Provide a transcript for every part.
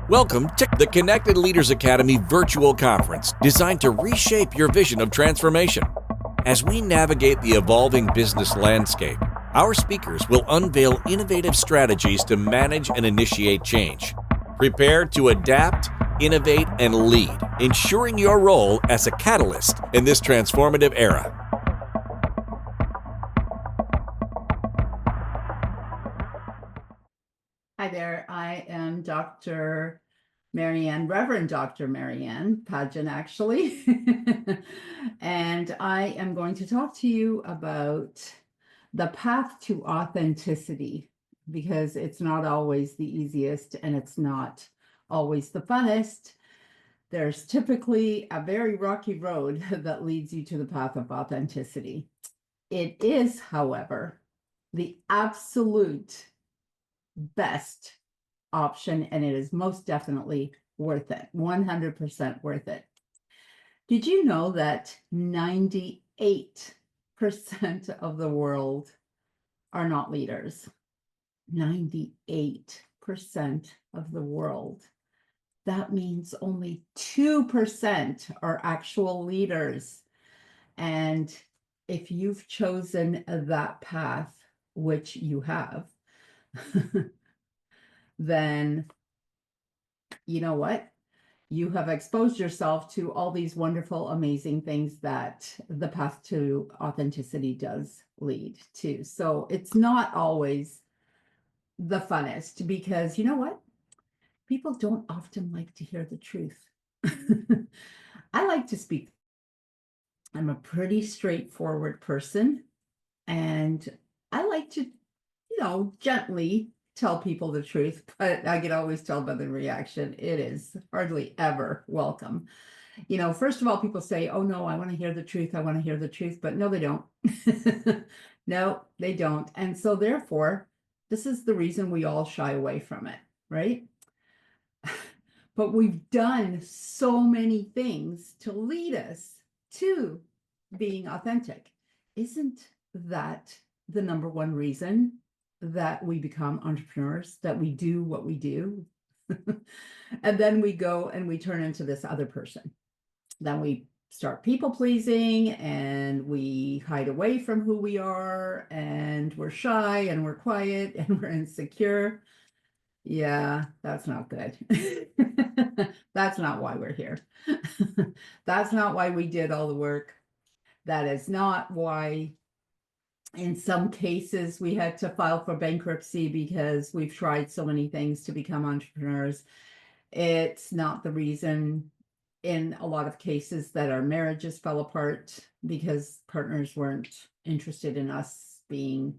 Welcome to the Connected Leaders Academy virtual conference designed to reshape your vision of transformation. As we navigate the evolving business landscape, our speakers will unveil innovative strategies to manage and initiate change. Prepare to adapt, innovate, and lead, ensuring your role as a catalyst in this transformative era. Hi there, I am Dr. Marianne, Reverend Dr. Marianne, Padjan actually, and I am going to talk to you about the path to authenticity, because it's not always the easiest and it's not always the funnest. There's typically a very rocky road that leads you to the path of authenticity. It is, however, the absolute best option, and it is most definitely worth it, 100% worth it. Did you know that 98% of the world are not leaders? 98% of the world. That means only 2% are actual leaders. And if you've chosen that path, which you have, then you know what? You have exposed yourself to all these wonderful, amazing things that the path to authenticity does lead to. So it's not always the funnest, because you know what? People don't often like to hear the truth. I like to speak. I'm a pretty straightforward person, and I like to, gently tell people the truth, but I can always tell by the reaction. It is hardly ever welcome. First of all, people say, oh no, I want to hear the truth. I want to hear the truth. But no, they don't. No, they don't. And so therefore, this is the reason we all shy away from it, right? But we've done so many things to lead us to being authentic. Isn't that the number one reason that we become entrepreneurs, that we do what we do? And then we go and we turn into this other person. Then we start people pleasing, and we hide away from who we are, and we're shy and we're quiet and we're insecure. Yeah, that's not good. That's not why we're here. That's not why we did all the work. That is not why, in some cases, we had to file for bankruptcy, because we've tried so many things to become entrepreneurs. It's not the reason, in a lot of cases, that our marriages fell apart, because partners weren't interested in us they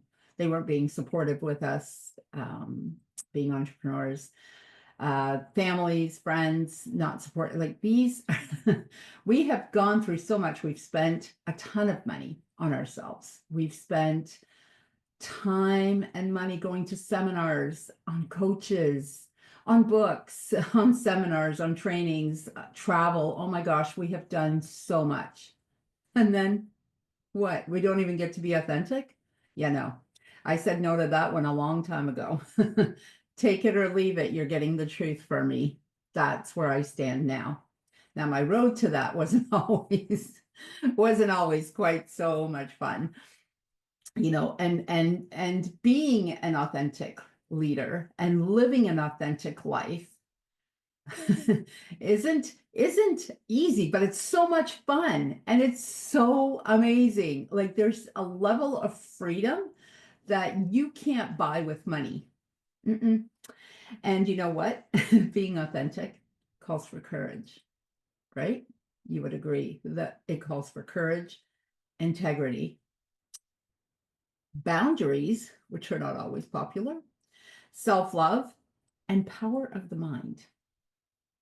weren't being supportive with us, being entrepreneurs. Families, friends, not support, like these. We have gone through so much. We've spent a ton of money on ourselves. We've spent time and money going to seminars, on coaches, on books, on seminars, on trainings, travel. Oh my gosh, we have done so much. And then what? We don't even get to be authentic? Yeah, no. I said no to that one a long time ago. Take it or leave it. You're getting the truth from me. That's where I stand now. Now, my road to that wasn't always quite so much fun. And being an authentic leader and living an authentic life isn't easy, but it's so much fun, and it's so amazing. Like, there's a level of freedom that you can't buy with money. Mm-mm. And you know what? Being authentic calls for courage, right? You would agree that it calls for courage, integrity, boundaries, which are not always popular, self-love, and power of the mind.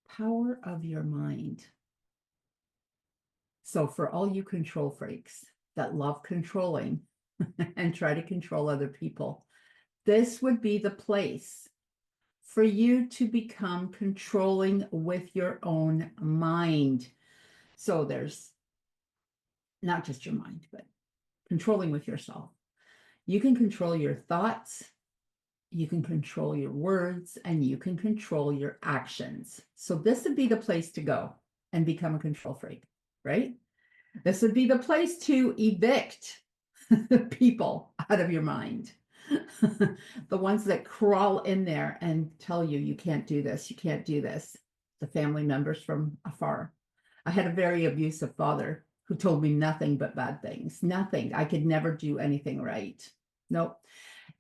Power of your mind. So for all you control freaks that love controlling and try to control other people, this would be the place for you to become controlling with your own mind. So there's not just your mind, but controlling with yourself. You can control your thoughts, you can control your words, and you can control your actions. So this would be the place to go and become a control freak, right? This would be the place to evict people out of your mind. The ones that crawl in there and tell you, you can't do this, you can't do this. The family members from afar. I had a very abusive father who told me nothing but bad things. Nothing. I could never do anything right. Nope.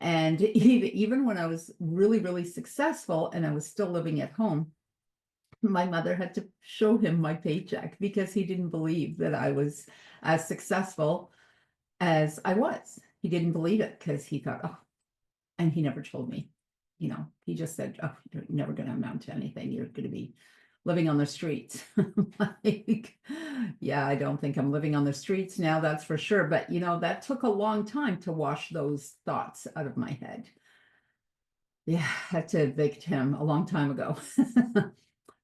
And even when I was really, really successful and I was still living at home, my mother had to show him my paycheck because he didn't believe that I was as successful as I was. He didn't believe it because he thought, oh, and he never told me, he just said, oh, you're never going to amount to anything. You're going to be living on the streets. Like, yeah, I don't think I'm living on the streets now, that's for sure. But, that took a long time to wash those thoughts out of my head. Yeah, I had to evict him a long time ago.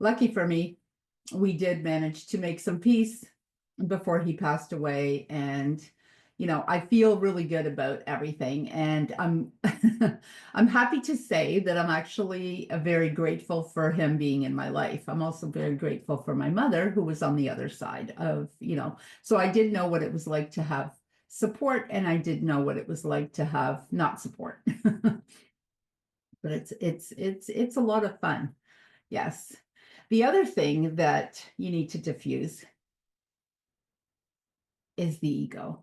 Lucky for me, we did manage to make some peace before he passed away. And, I feel really good about everything. And I'm I'm happy to say that I'm actually very grateful for him being in my life. I'm also very grateful for my mother, who was on the other side of, so I did know what it was like to have support, and I did know what it was like to have not support. But it's a lot of fun. Yes. The other thing that you need to diffuse is the ego.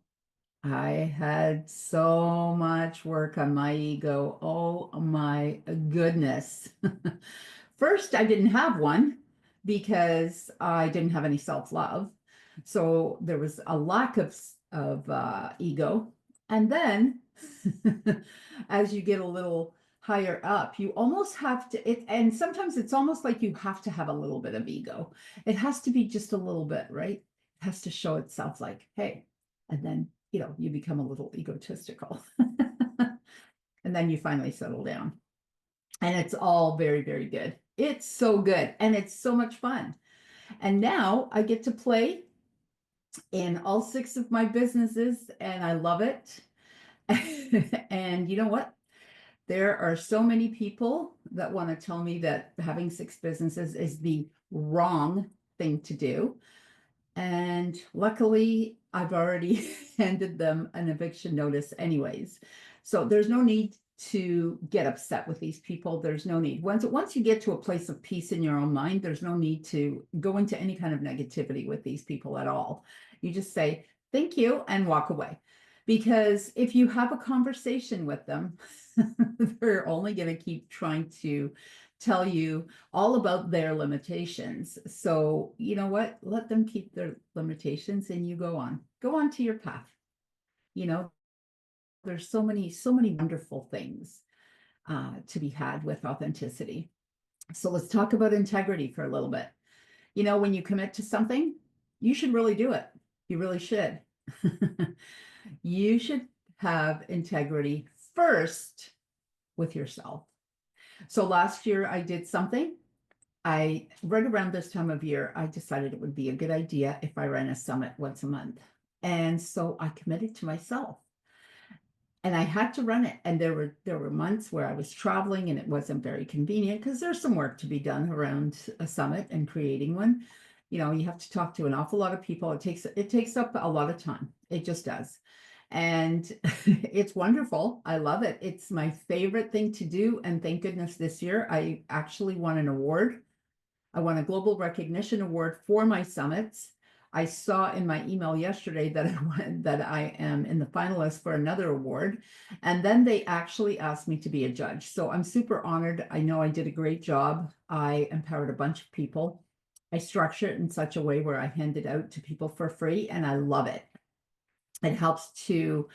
I had so much work on my ego. Oh my goodness. First, I didn't have one because I didn't have any self-love. So there was a lack of ego. And then as you get a little higher up, you almost have to and sometimes it's almost like you have to have a little bit of ego. It has to be just a little bit, right? It has to show itself like, hey, and then you become a little egotistical. And then you finally settle down. And it's all very, very good. It's so good. And it's so much fun. And now I get to play in all 6 of my businesses, and I love it. And you know what? There are so many people that want to tell me that having 6 businesses is the wrong thing to do. And luckily, I've already handed them an eviction notice anyways. So there's no need to get upset with these people. There's no need. Once you get to a place of peace in your own mind, there's no need to go into any kind of negativity with these people at all. You just say, thank you, and walk away. Because if you have a conversation with them, they're only going to keep trying to tell you all about their limitations. So you know what? Let them keep their limitations and you go on to your path. There's so many wonderful things to be had with authenticity. So let's talk about integrity for a little bit. When you commit to something, you should really do it. You really should. You should have integrity first with yourself. So last year I did something. Right around this time of year, I decided it would be a good idea if I ran a summit once a month. And so I committed to myself. And I had to run it. And there were months where I was traveling and it wasn't very convenient because there's some work to be done around a summit and creating one. You have to talk to an awful lot of people. It takes up a lot of time. It just does. And it's wonderful. I love it. It's my favorite thing to do. And thank goodness this year I actually won an award. I won a global recognition award for my summits. I saw in my email yesterday that I am in the finalist for another award. And then they actually asked me to be a judge. So I'm super honored. I know I did a great job. I empowered a bunch of people. I structure it in such a way where I hand it out to people for free, and I love it. It helps to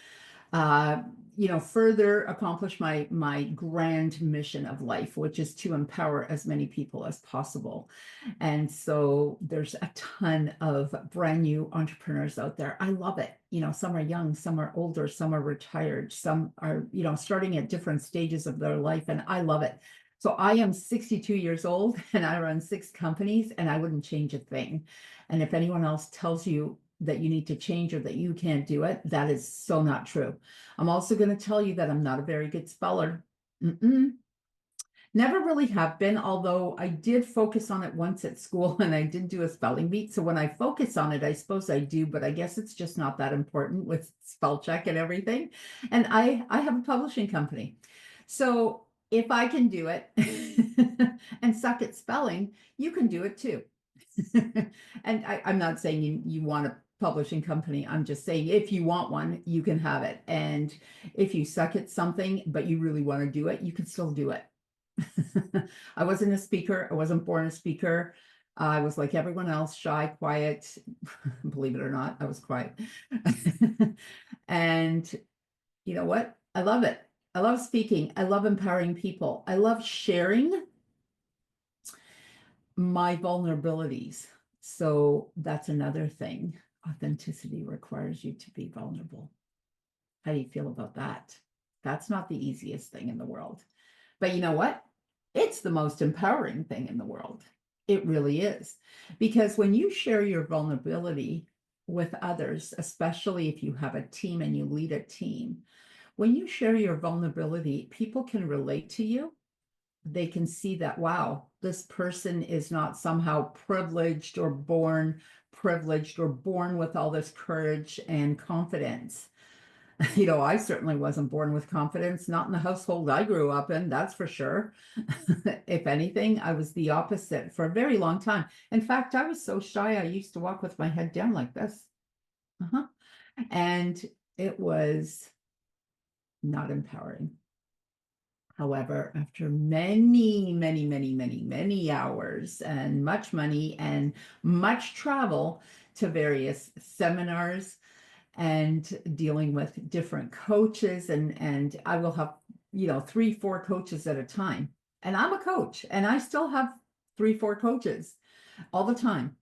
further accomplish my grand mission of life, which is to empower as many people as possible. And so there's a ton of brand new entrepreneurs out there. I love it. Some are young, some are older, some are retired, some are, starting at different stages of their life. And I love it. So I am 62 years old and I run 6 companies, and I wouldn't change a thing. And if anyone else tells you that you need to change or that you can't do it, that is so not true. I'm also going to tell you that I'm not a very good speller. Mm-mm. Never really have been, although I did focus on it once at school and I did do a spelling bee. So when I focus on it, I suppose I do, but I guess it's just not that important with spell check and everything. And I have a publishing company. So if I can do it and suck at spelling, you can do it too. And I'm not saying you want a publishing company. I'm just saying if you want one, you can have it. And if you suck at something, but you really want to do it, you can still do it. I wasn't a speaker. I wasn't born a speaker. I was like everyone else, shy, quiet. Believe it or not, I was quiet. And you know what? I love it. I love speaking. I love empowering people. I love sharing my vulnerabilities. So that's another thing. Authenticity requires you to be vulnerable. How do you feel about that? That's not the easiest thing in the world. But you know what? It's the most empowering thing in the world. It really is. Because when you share your vulnerability with others, especially if you have a team and you lead a team, when you share your vulnerability, people can relate to you. They can see that, wow, this person is not somehow privileged or born with all this courage and confidence. I certainly wasn't born with confidence, not in the household I grew up in, that's for sure. If anything, I was the opposite for a very long time. In fact, I was so shy, I used to walk with my head down like this. Uh-huh. And it was not empowering. However, after many, many, many, many, many hours and much money and much travel to various seminars and dealing with different coaches, and I will have, 3, 4 coaches at a time. And I'm a coach and I still have 3, 4 coaches all the time.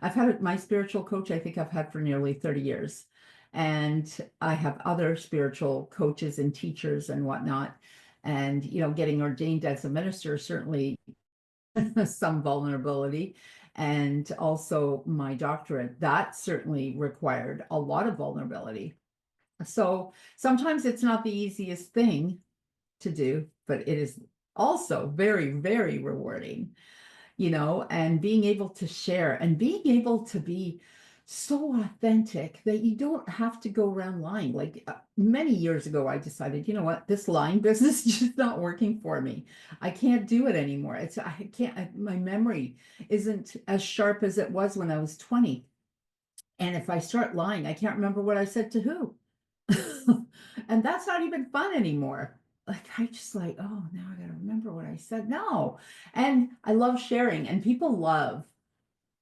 I've had my spiritual coach, I think I've had for nearly 30 years. And I have other spiritual coaches and teachers and whatnot. And, getting ordained as a minister, certainly some vulnerability. And also my doctorate, that certainly required a lot of vulnerability. So sometimes it's not the easiest thing to do, but it is also very, very rewarding, and being able to share and being able to be so authentic that you don't have to go around lying. Like many years ago, I decided, you know what, this lying business is just not working for me. I can't do it anymore. I can't, my memory isn't as sharp as it was when I was 20. And if I start lying, I can't remember what I said to who. And that's not even fun anymore. Like I just like, oh, now I gotta remember what I said. No. And I love sharing, and people love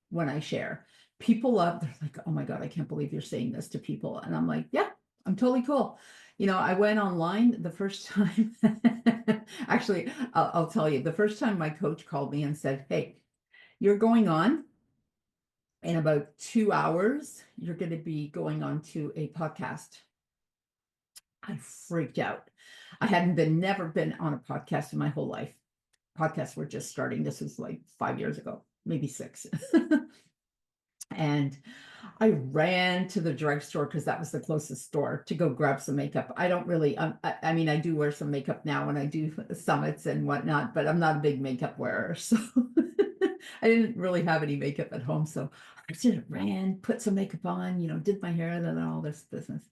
when I share. People love, they're like, oh my God, I can't believe you're saying this to people. And I'm like, yeah, I'm totally cool. I went online the first time. Actually, I'll tell you, the first time my coach called me and said, hey, you're going on in about 2 hours, you're going to be going on to a podcast. I freaked out. I hadn't never been on a podcast in my whole life. Podcasts were just starting. This was like 5 years ago, maybe 6. And I ran to the drugstore because that was the closest store to go grab some makeup. I don't really, I mean, I do wear some makeup now when I do summits and whatnot, but I'm not a big makeup wearer. So I didn't really have any makeup at home. So I just ran, put some makeup on, did my hair and then all this business.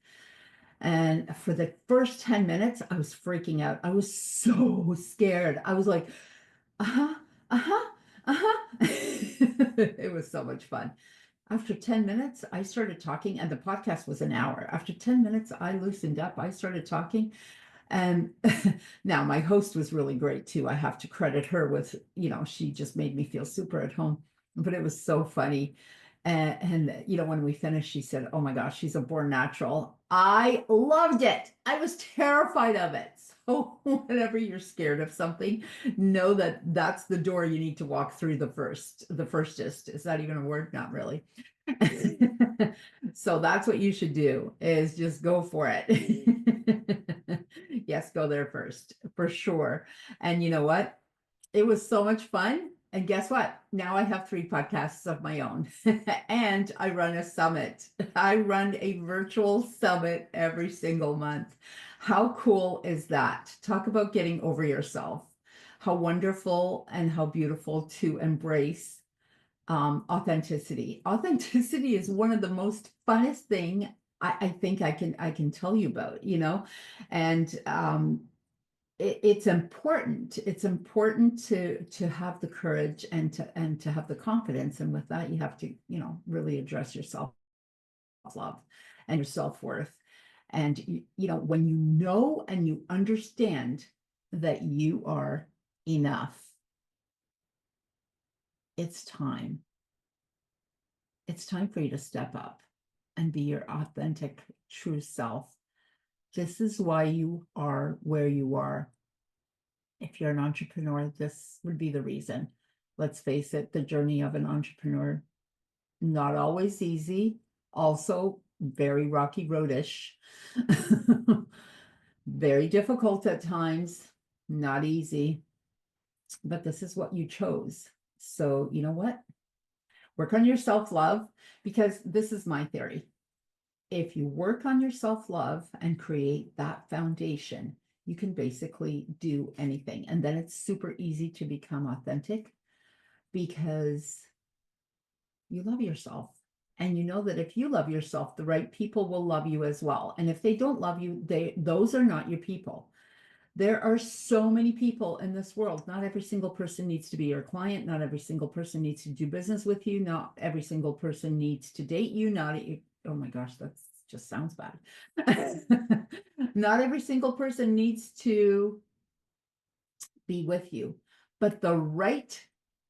And for the first 10 minutes, I was freaking out. I was so scared. I was like, uh-huh, uh-huh, uh-huh. It was so much fun. After 10 minutes, I started talking, and the podcast was an hour. After 10 minutes, I loosened up. I started talking. And now my host was really great too. I have to credit her with, she just made me feel super at home. But it was so funny. And when we finished, she said, oh my gosh, she's a born natural. I loved it. I was terrified of it. So whenever you're scared of something, know that that's the door you need to walk through the firstest. Is that even a word? Not really. So that's what you should do, is just go for it. Yes, go there first, for sure. And you know what? It was so much fun. And guess what? Now I have 3 podcasts of my own. And I run a summit. I run a virtual summit every single month. How cool is that? Talk about getting over yourself. How wonderful and how beautiful to embrace authenticity. Authenticity is one of the most funnest thing I think I can tell you about, and it's important. It's important to have the courage and to have the confidence. And with that, you have to, really address your self-love and your self-worth. And when you know and you understand that you are enough, it's time. It's time for you to step up and be your authentic, true self. This is why you are where you are. If you're an entrepreneur, this would be the reason. Let's face it, the journey of an entrepreneur, not always easy, also very rocky roadish, very difficult at times, not easy, but this is what you chose. So you know what? Work on your self-love, because this is my theory. If you work on your self-love and create that foundation, you can basically do anything. And then it's super easy to become authentic because you love yourself. And you know that if you love yourself, the right people will love you as well. And if they don't love you, those are not your people. There are so many people in this world. Not every single person needs to be your client. Not every single person needs to do business with you. Not every single person needs to date you. Oh my gosh, that just sounds bad. Not every single person needs to be with you, but the right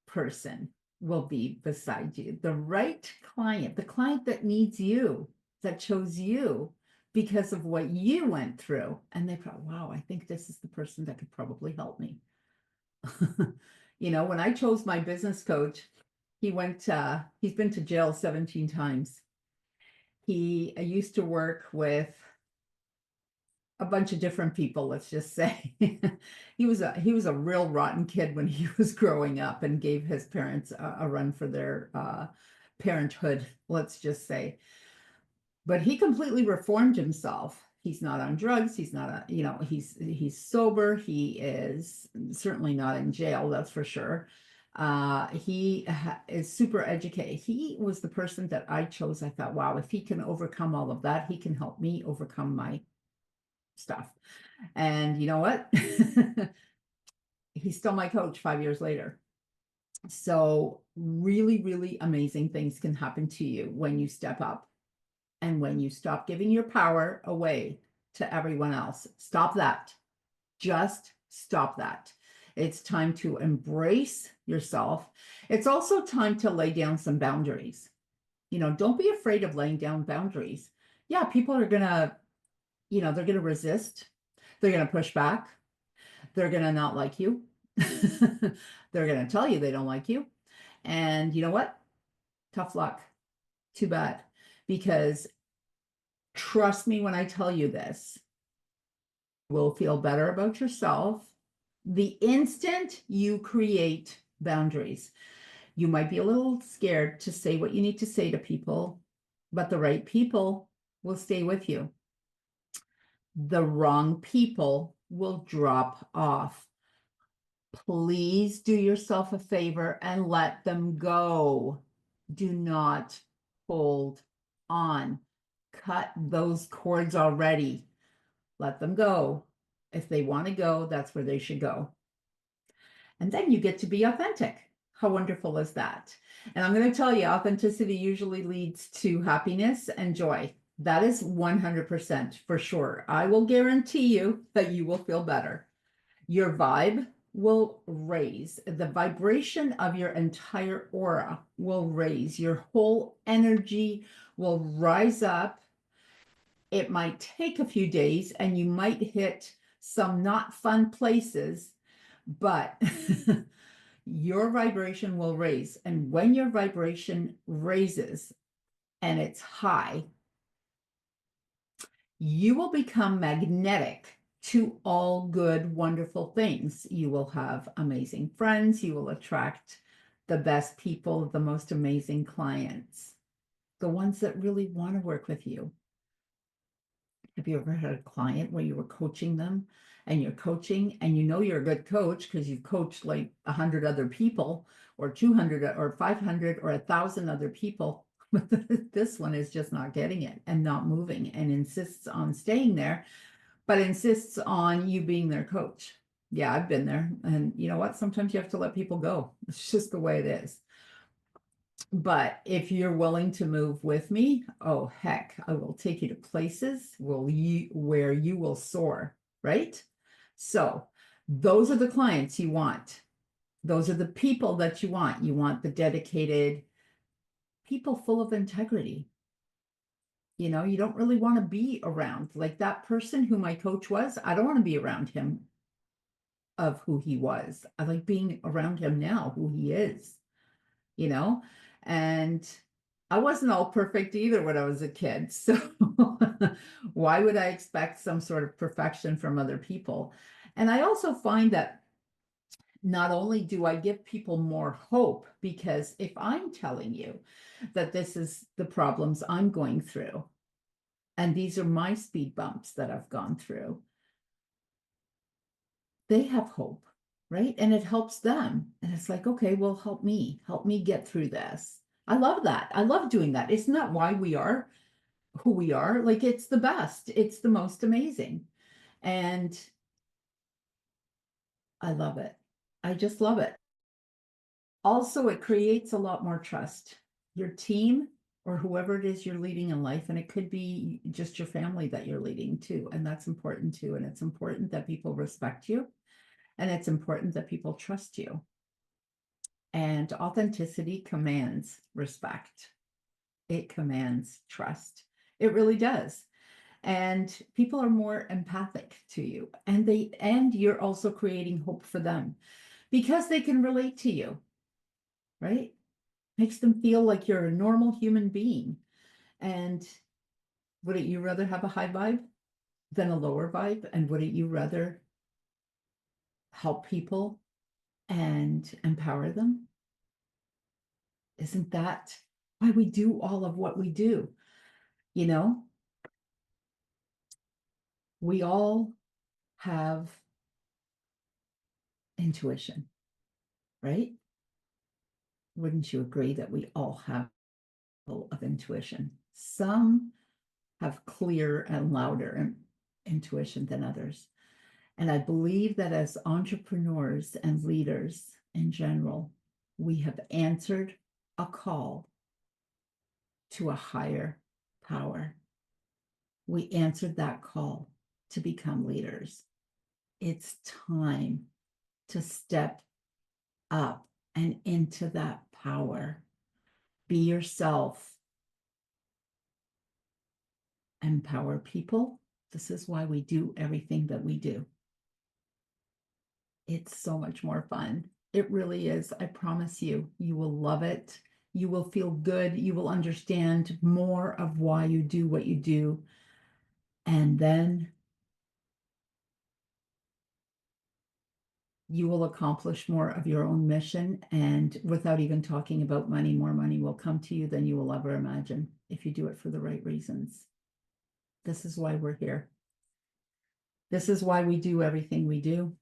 person will be beside you. The right client, the client that needs you, that chose you because of what you went through. And they thought, wow, I think this is the person that could probably help me. When I chose my business coach, he's been to jail 17 times. He used to work with a bunch of different people, let's just say. He was a real rotten kid when he was growing up, and gave his parents a run for their parenthood, let's just say. But he completely reformed himself. He's not on drugs. He's not he's sober. He is certainly not in jail, that's for sure. He is super educated. He was the person that I chose. I thought, wow, if he can overcome all of that, he can help me overcome my stuff. And you know what? He's still my coach 5 years later. So really, really amazing things can happen to you when you step up and when you stop giving your power away to everyone else. Stop that. Just stop that. It's time to embrace yourself. It's also time to lay down some boundaries. Don't be afraid of laying down boundaries. Yeah, people are gonna, they're gonna resist. They're gonna push back. They're gonna not like you. They're gonna tell you they don't like you. And you know what? Tough luck. Too bad. Because trust me when I tell you this, you will feel better about yourself the instant you create boundaries. You might be a little scared to say what you need to say to people, but the right people will stay with you. The wrong people will drop off. Please do yourself a favor and let them go. Do not hold on. Cut those cords already. Let them go. If they want to go, that's where they should go. And then you get to be authentic. How wonderful is that? And I'm going to tell you, authenticity usually leads to happiness and joy. That is 100% for sure. I will guarantee you that you will feel better. Your vibe will raise. The vibration of your entire aura will raise. Your whole energy will rise up. It might take a few days and you might hit some not fun places, but your vibration will raise. And when your vibration raises and it's high, you will become magnetic to all good, wonderful things. You will have amazing friends. You will attract the best people, the most amazing clients, the ones that really want to work with you. Have you ever had a client where you were coaching them and you're coaching and you know you're a good coach because you've coached like 100 other people or 200 or 500 or 1,000 other people, but this one is just not getting it and not moving and insists on staying there, but insists on you being their coach. Yeah, I've been there. And you know what? Sometimes you have to let people go. It's just the way it is. But if you're willing to move with me, oh heck, I will take you to places where you will soar, right? So those are the clients you want. Those are the people that you want. You want the dedicated people full of integrity. You know, you don't really want to be around like that person who my coach was. I don't want to be around him of who he was. I like being around him now, who he is, you know? And I wasn't all perfect either when I was a kid. So why would I expect some sort of perfection from other people? And I also find that not only do I give people more hope, because if I'm telling you that this is the problems I'm going through, and these are my speed bumps that I've gone through, they have hope, right? And it helps them. And it's like, okay, well, help me get through this. I love that. I love doing that. It's not why we are who we are. Like, it's the best. It's the most amazing. And I love it. I just love it. Also, it creates a lot more trust. Your team or whoever it is you're leading in life, and it could be just your family that you're leading too. And that's important too. And it's important that people respect you. And it's important that people trust you. And authenticity commands respect. It commands trust. It really does. And people are more empathic to you. And you're also creating hope for them because they can relate to you, right? Makes them feel like you're a normal human being. And wouldn't you rather have a high vibe than a lower vibe? And wouldn't you rather help people and empower them? Isn't that why we do all of what we do? You know, we all have intuition, right? Wouldn't you agree that we all have a level of intuition? Some have clearer and louder intuition than others. And I believe that as entrepreneurs and leaders in general, we have answered a call to a higher power. We answered that call to become leaders. It's time to step up and into that power. Be yourself. Empower people. This is why we do everything that we do. It's so much more fun. It really is. I promise you, you will love it. You will feel good. You will understand more of why you do what you do. And then you will accomplish more of your own mission. And without even talking about money, more money will come to you than you will ever imagine if you do it for the right reasons. This is why we're here. This is why we do everything we do.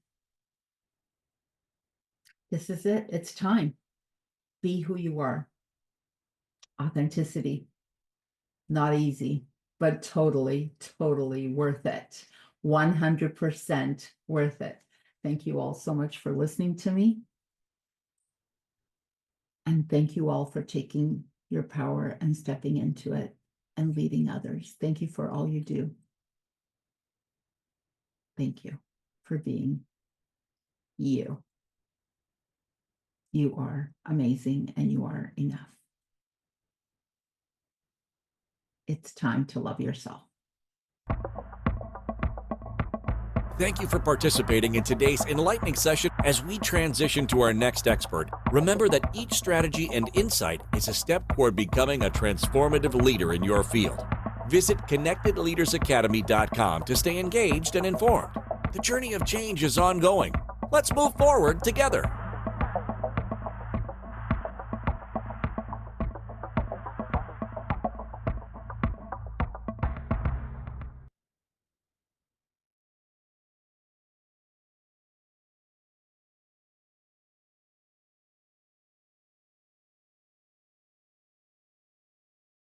This is it. It's time. Be who you are. Authenticity. Not easy, but totally, totally worth it. 100% worth it. Thank you all so much for listening to me. And thank you all for taking your power and stepping into it and leading others. Thank you for all you do. Thank you for being you. You are amazing and you are enough. It's time to love yourself. Thank you for participating in today's enlightening session. As we transition to our next expert, remember that each strategy and insight is a step toward becoming a transformative leader in your field. Visit connectedleadersacademy.com to stay engaged and informed. The journey of change is ongoing. Let's move forward together.